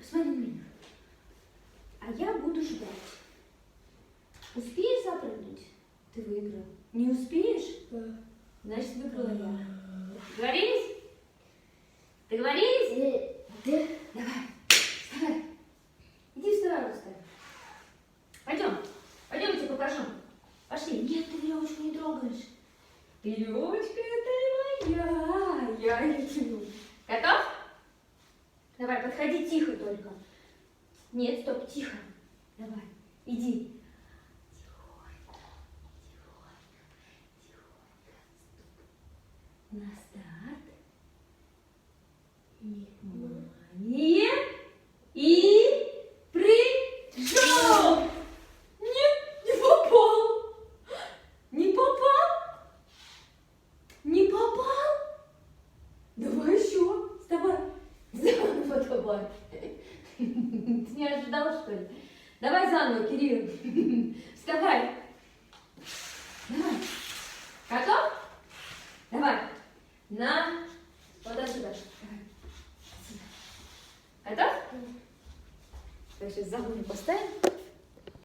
посмотри на меня. А я буду ждать. Успеешь запрыгнуть? Ты выиграл. Не успеешь? Да. Значит, выиграла я. Договорились? Договорились? Да. Давай, вставай. Иди вставай, вставай. Пойдем. Пойдем, я тебе покажу. Пошли. Нет, ты веревочку не трогаешь. Веревочка это моя. Я ее тяну. Готов? Давай, подходи тихо только. Нет, стоп, тихо. Давай, иди. Тихонько, тихонько, тихонько. На старт. Внимание. И прыжок. Нет, не попал. Не попал. Не попал. Давай еще. Вставай. Заново давай. Ты не ожидал, что ли? Давай заново, Кирилл. Вставай. Давай. Готов? Давай. На. Вот отсюда. Давай. Отсюда. Готов? Так, сейчас заново поставим.